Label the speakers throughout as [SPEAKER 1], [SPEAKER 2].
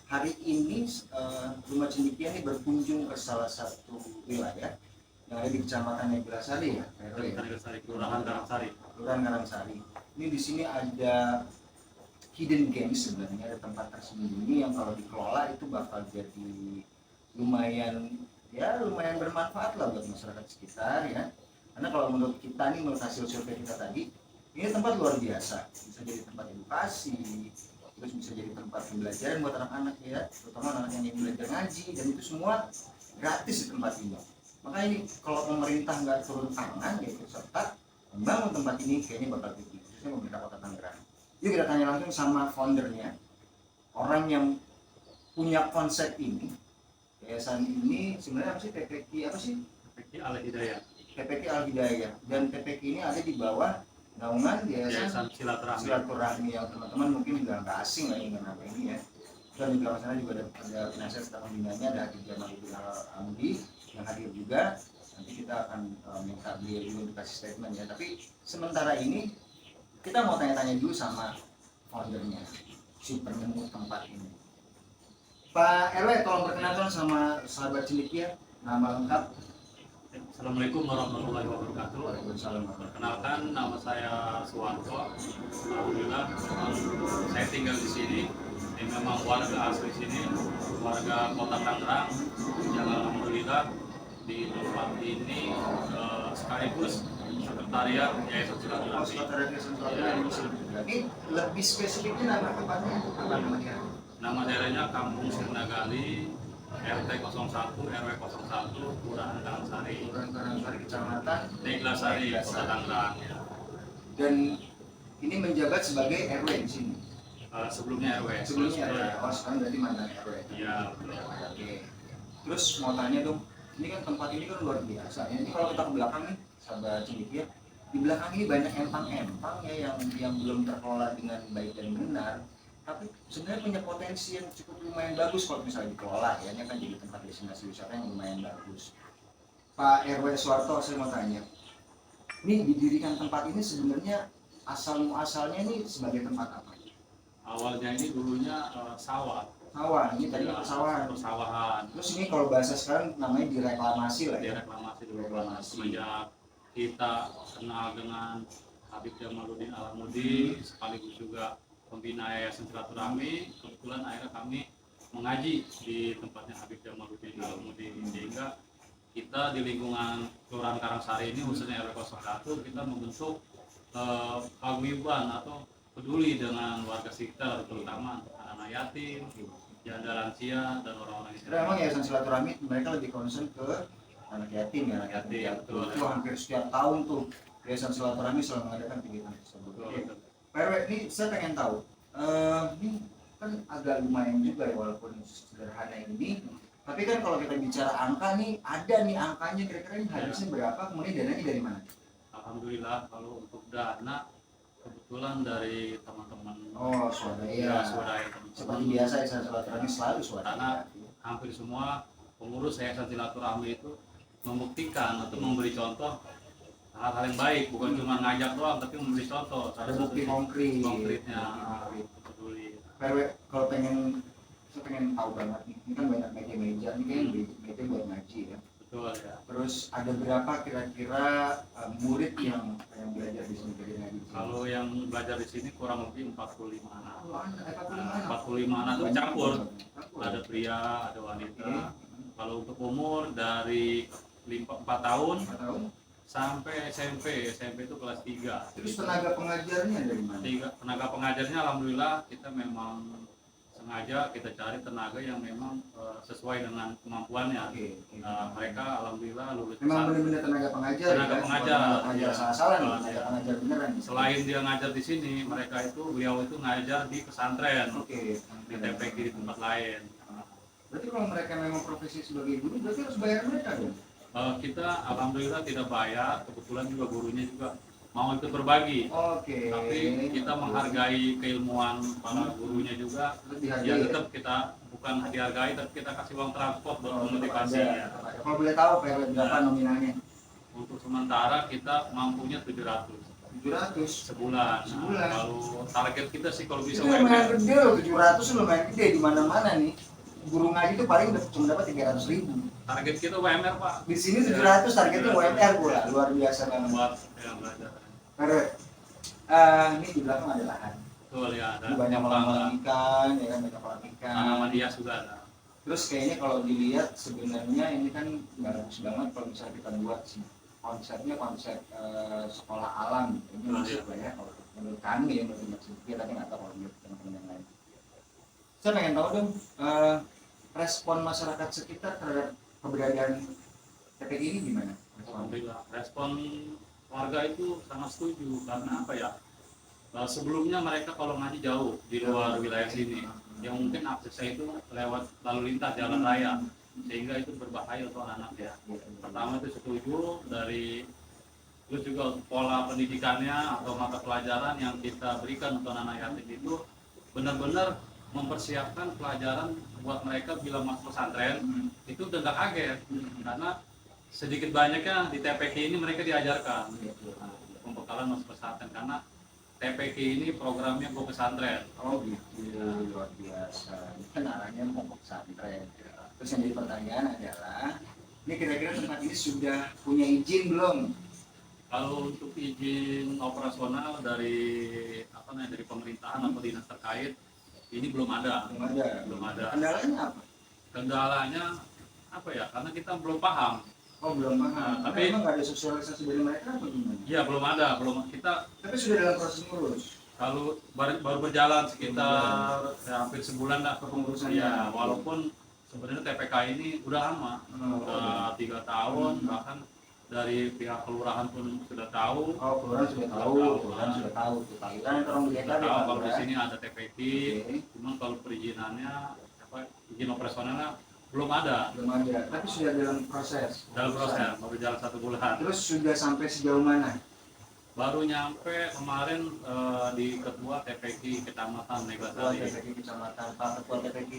[SPEAKER 1] hari ini Rumah Cendekia ini berkunjung ke salah satu wilayah yang ada di Kecamatan Neglasari ya,
[SPEAKER 2] Kelurahan Karangsari.
[SPEAKER 1] Kelurahan Karangsari. Ini di sini ada hidden gems sebenarnya, ada tempat tersembunyi yang kalau dikelola itu bakal jadi lumayan lumayan bermanfaat lah buat masyarakat sekitar ya. Karena kalau menurut kita nih, menurut hasil survei kita tadi, ini tempat luar biasa, bisa jadi tempat edukasi, terus bisa jadi tempat pembelajaran buat anak-anak ya, terutama anak yang ingin belajar ngaji, dan itu semua gratis di tempat ini. Makanya ini kalau pemerintah nggak turun tangan gitu serta membangun tempat ini, kayaknya bakal tinggi, khususnya pemerintah Kota Tangerang. Yuk kita tanya langsung sama foundernya, orang yang punya konsep ini. Yayasan ini sebenarnya apa sih? TPQ apa sih?
[SPEAKER 2] TPQ Al-Hidayah.
[SPEAKER 1] TPQ Al-Hidayah, dan TPQ ini ada di bawah naungan Yayasan Silaturahmi yang teman-teman mungkin udah nggak asing lah dengan apa ini ya. Dan di belakang sana juga ada penasihat serta pembinanya, ada Habib Jamaluddin Al-Amdi yang hadir juga. Nanti kita akan minta beliau dulu untuk kasih statement ya. Tapi sementara ini kita mau tanya-tanya dulu sama foundernya, si penemu tempat ini. Pak RW, tolong perkenalkan sama sahabat Cendekia, nama lengkap.
[SPEAKER 2] Assalamualaikum warahmatullahi wabarakatuh.
[SPEAKER 1] Waalaikumsalam.
[SPEAKER 2] Perkenalkan, nama saya Suwanto. Alhamdulillah, saya tinggal di sini. Ini memang warga asli sini, warga Kota Tangerang. Yang alhamdulillah di tempat ini sekaligus sekretariat Yayasan Silaturahmi.
[SPEAKER 1] Sekretariat Yayasan Silaturahmi. Ini lebih spesifiknya nama tempatnya apa namanya?
[SPEAKER 2] Nama daerahnya Kampung Sirnagali, RT 01, RW 01, Kelurahan Karangsari.
[SPEAKER 1] Kelurahan Karangsari, Kecamatan
[SPEAKER 2] Neglasari, Kota Tangerang. Ya.
[SPEAKER 1] Dan ini menjabat sebagai RW di sini.
[SPEAKER 2] Sebelumnya RW.
[SPEAKER 1] Sebelumnya RW. Oh, sekarang berarti mantan RW.
[SPEAKER 2] Iya.
[SPEAKER 1] Oke. Terus mau tanya dong, ini kan tempat ini kan luar biasa ya. Ini kalau kita ke belakang nih, sahabat Cendekia, di belakang ini banyak empang-empang ya yang belum terkelola dengan baik dan benar. Tapi sebenarnya punya potensi yang cukup lumayan bagus kalau misalnya dikelola ya. Ini kan jadi tempat destinasi wisata yang lumayan bagus. Pak RW Suwarto, saya mau tanya, ini didirikan tempat ini sebenarnya asal muasalnya ini sebagai tempat apa?
[SPEAKER 2] Awalnya ini dulunya sawah.
[SPEAKER 1] Sawah, ini tadi persawahan.
[SPEAKER 2] Persawahan.
[SPEAKER 1] Terus ini kalau bahasa sekarang namanya direklamasi lah ya.
[SPEAKER 2] Direklamasi dulu. Semenjak kita kenal dengan Habib Jamaluddin Al-Amdi, sekaligus juga pembina Yayasan Silaturahmi, kebetulan akhirnya kami mengaji di tempatnya Habib Jamaluddin Al-Amdi, sehingga kita di lingkungan Kelurahan Karangsari ini, khususnya RW 01, kita membentuk paguyuban atau peduli dengan warga sekitar, terutama anak yatim, janda lansia, dan orang-orang yang
[SPEAKER 1] Karena emang Yayasan Silaturahmi mereka lebih concern ke anak yatim ya, anak yatim. Itu hampir setiap tahun tuh Yayasan Silaturahmi selalu mengadakan kegiatan tersebut. Pak RW, ini saya pengen tahu, ini kan agak lumayan juga ya walaupun sederhana ini. Tapi kan kalau kita bicara angka nih, ada nih angkanya kira-kira ini habisnya berapa, kemudian dananya dari mana?
[SPEAKER 2] Alhamdulillah, kalau untuk dana kebetulan dari teman-teman
[SPEAKER 1] swadaya. Seperti biasa Yayasan Silaturahmi selalu swadaya.
[SPEAKER 2] Karena hampir semua pengurus Yayasan Silaturahmi itu membuktikan atau memberi contoh hal-hal yang baik, bukan cuma ngajak doang, tapi memberi contoh.
[SPEAKER 1] Ada bukti konkretnya.
[SPEAKER 2] Peduli.
[SPEAKER 1] PRW, kalau saya pengen tahu banget nih, ini kan banyak meja-meja, ini kan meja buat ngaji ya.
[SPEAKER 2] Betul ya.
[SPEAKER 1] Terus ada berapa kira-kira murid yang belajar di sini belajar ngaji?
[SPEAKER 2] Kalau yang belajar di sini kurang lebih 45 anak.
[SPEAKER 1] 45
[SPEAKER 2] anak itu campur. Ada pria, ada wanita. Kalau untuk umur dari 4 tahun sampai SMP itu kelas 3.
[SPEAKER 1] Terus tenaga pengajarnya dari mana?
[SPEAKER 2] Tenaga pengajarnya alhamdulillah kita memang sengaja kita cari tenaga yang memang sesuai dengan kemampuannya. Mereka alhamdulillah lulus.
[SPEAKER 1] Memang benar-benar tenaga pengajar. Tenaga
[SPEAKER 2] pengajar
[SPEAKER 1] salah-salah nih, tenaga pengajar beneran.
[SPEAKER 2] Selain dia ngajar di sini, beliau itu ngajar di pesantren. Di TPQ di tempat lain.
[SPEAKER 1] Berarti kalau mereka memang profesi sebagai guru, berarti harus bayar mereka dong?
[SPEAKER 2] Kita alhamdulillah tidak bayar, kebetulan juga gurunya juga mau ikut berbagi. Tapi kita menghargai keilmuan para gurunya juga. Ya tetap kita bukan dihargai, tapi kita kasih uang transport buat memotivasi.
[SPEAKER 1] Kalau boleh tahu berapa nominalnya?
[SPEAKER 2] Untuk sementara kita mampunya 700.
[SPEAKER 1] 700
[SPEAKER 2] sebulan.
[SPEAKER 1] Sebulan.
[SPEAKER 2] Kalau target kita sih kalau bisa
[SPEAKER 1] itu lumayan
[SPEAKER 2] UMR.
[SPEAKER 1] gede loh, 700 lumayan gede di mana-mana nih. Guru ngaji itu paling cuma dapat 300.000.
[SPEAKER 2] Target kita UMR Pak.
[SPEAKER 1] Di sini 700 targetnya UMR pula, luar biasa banget.
[SPEAKER 2] Buat yang belajar.
[SPEAKER 1] Karena ini di belakang ada lahan.
[SPEAKER 2] Betul ya, ada
[SPEAKER 1] Ini banyak kolam ikan, ya kan, banyak kolam ikan.
[SPEAKER 2] tanaman hias juga ada.
[SPEAKER 1] Terus kayaknya kalau dilihat sebenarnya ini kan bagus banget kalau bisa kita buat sih. Konsepnya konsep sekolah alam. Ini masuk lah ya, kalau menurut kami ya, menurut Mas Lutfi, tapi nggak tahu kalau menurut teman-teman yang lain. Saya pengen tahu dong, respon masyarakat sekitar terhadap keberadaan TPI ini gimana?
[SPEAKER 2] Alhamdulillah, respon warga itu sangat setuju karena apa ya? Sebelumnya mereka kalau ngaji jauh di luar wilayah sini, yang mungkin aksesnya itu lewat lalu lintas jalan raya, sehingga itu berbahaya untuk anak ya. Pertama itu setuju dari, terus juga pola pendidikannya atau mata pelajaran yang kita berikan untuk anak yatim itu benar-benar mempersiapkan pelajaran buat mereka bila masuk pesantren itu udah nggak kaget karena sedikit banyaknya di TPK ini mereka diajarkan pembekalan masuk pesantren karena TPK ini programnya go pesantren.
[SPEAKER 1] Oh gitu, luar biasa. Ini kan arahnya mau ke pesantren. Terus yang jadi pertanyaan adalah, ini kira-kira tempat ini sudah punya izin belum?
[SPEAKER 2] Kalau untuk izin operasional dari dari pemerintahan atau dinas terkait ini belum ada.
[SPEAKER 1] Belum ada. Kendalanya apa?
[SPEAKER 2] Kendalanya apa ya? Karena kita belum paham.
[SPEAKER 1] Oh belum paham.
[SPEAKER 2] Tapi
[SPEAKER 1] emang nggak ada sosialisasi dari mereka atau gimana?
[SPEAKER 2] Iya belum ada, kita.
[SPEAKER 1] Tapi sudah dalam proses ngurus.
[SPEAKER 2] Kalau baru berjalan sekitar hampir sebulan lah kepengurusan ya, walaupun sebenarnya TPK ini udah lama, udah 3 tahun, bahkan dari pihak kelurahan pun sudah tahu.
[SPEAKER 1] Oh kelurahan sudah tahu, Kalian orang
[SPEAKER 2] Sudah tahu kalau di sini ada TPK, cuma kalau perizinannya, izin operasionalnya belum ada.
[SPEAKER 1] Tapi sudah dalam proses.
[SPEAKER 2] Baru jalan 1 bulan.
[SPEAKER 1] Terus sudah sampai sejauh mana?
[SPEAKER 2] Baru nyampe kemarin di ketua TPK Kecamatan Neglasari.
[SPEAKER 1] TPK Kecamatan, Pak Ketua TPK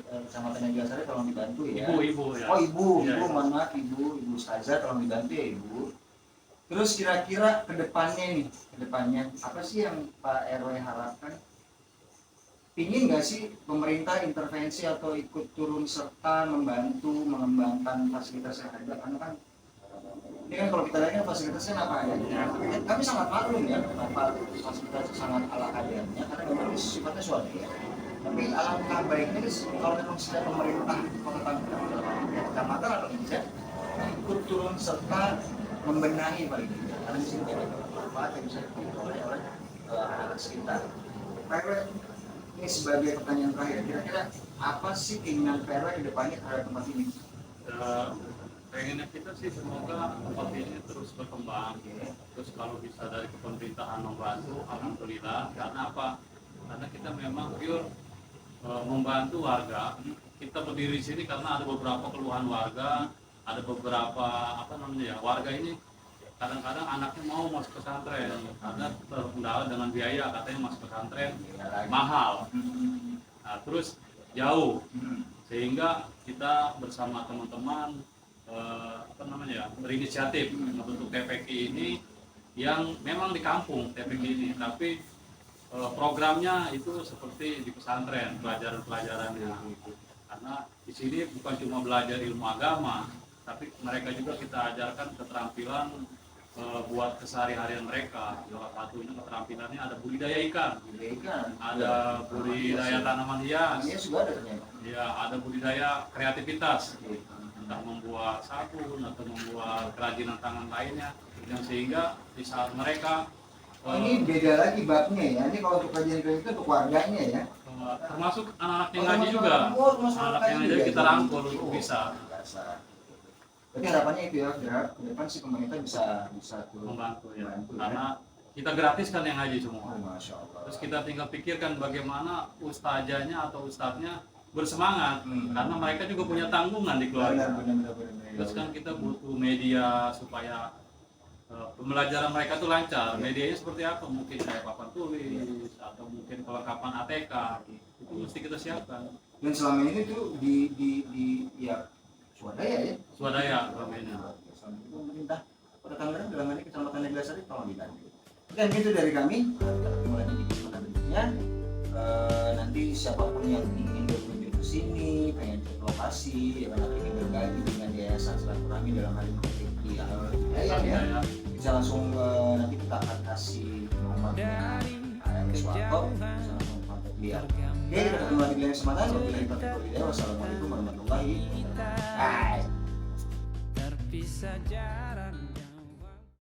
[SPEAKER 1] Kecamatan Neglasari tolong dibantu ya.
[SPEAKER 2] Ibu ya.
[SPEAKER 1] Oh ibu,
[SPEAKER 2] ya.
[SPEAKER 1] mohon maaf ibu Ustazah tolong dibantu ya ibu. Terus kira-kira kedepannya apa sih yang Pak RW harapkan? Pingin nggak sih pemerintah intervensi atau ikut turun serta membantu mengembangkan fasilitas yang ada? Karena kan ini kan kalau kita lihat kan fasilitasnya apa ya? Kami sangat maklum ya kenapa fasilitas sangat ala kadarnya karena memang ini sifatnya swadaya. Tapi alangkah baiknya kalau memang sudah pemerintah kota Tangerang, kecamatan atau bisa ikut turun serta membenahi paling tidak. Karena di sini ada manfaat yang bisa diperoleh oleh anak sekitar. Ini sebagai pertanyaan terakhir, kira-kira apa sih keinginan PRW ke depannya terhadap tempat ini?
[SPEAKER 2] Pengennya kita sih semoga tempat ini terus berkembang. Terus kalau bisa dari pemerintahan membantu, alhamdulillah. Karena apa? Karena kita memang pure membantu warga. Kita berdiri di sini karena ada beberapa keluhan warga, ada beberapa warga ini kadang-kadang anaknya mau masuk pesantren karena terkendala dengan biaya, katanya masuk pesantren mahal, nah, terus jauh, sehingga kita bersama teman-teman berinisiatif membentuk TPK ini yang memang di kampung TPK ini, tapi programnya itu seperti di pesantren, pelajaran-pelajarannya, karena di sini bukan cuma belajar ilmu agama, tapi mereka juga kita ajarkan keterampilan buat kesehari-harian mereka. Salah satunya keterampilannya ada budidaya ikan, ada budidaya tanaman hias, ya ada budidaya kreativitas, entah membuat sabun atau membuat kerajinan tangan lainnya, yang sehingga di saat mereka
[SPEAKER 1] ini beda lagi babnya ya. Ini kalau untuk kajian itu untuk warganya ya.
[SPEAKER 2] Termasuk anak-anak yang ngaji juga. Anak yang ngaji kita rangkul untuk bisa.
[SPEAKER 1] Jadi harapannya itu ya, ke depan sih pemerintah bisa
[SPEAKER 2] membantu ya. Karena kita gratis kan yang ngaji semua.
[SPEAKER 1] Masya Allah.
[SPEAKER 2] Terus kita tinggal pikirkan bagaimana ustazahnya atau ustadznya bersemangat, karena mereka juga punya tanggungan di keluarga.
[SPEAKER 1] Benar.
[SPEAKER 2] Terus kan kita butuh media supaya pembelajaran mereka tuh lancar. Medianya seperti apa? Mungkin kayak papan tulis atau mungkin kelengkapan ATK. Itu mesti kita siapkan.
[SPEAKER 1] Dan selama ini tuh di ya swadaya ya.
[SPEAKER 2] Swadaya selama ini.
[SPEAKER 1] Pemerintah Kota Tangerang dalam ini Kecamatan Neglasari tolong dibantu. Dan itu dari kami. Kita ketemu lagi di kesempatan berikutnya. Nanti siapapun yang ingin berkunjung ke sini, pengen cek lokasi, ya kan, ingin berbagi dengan Yayasan Silaturahmi dalam hal ini ya, bisa langsung nanti kita akan kasih nomornya Suwarto, bisa langsung kontak beliau. Oke, kita ketemu lagi di lain kesempatan. Wassalamualaikum warahmatullahi wabarakatuh. Bye.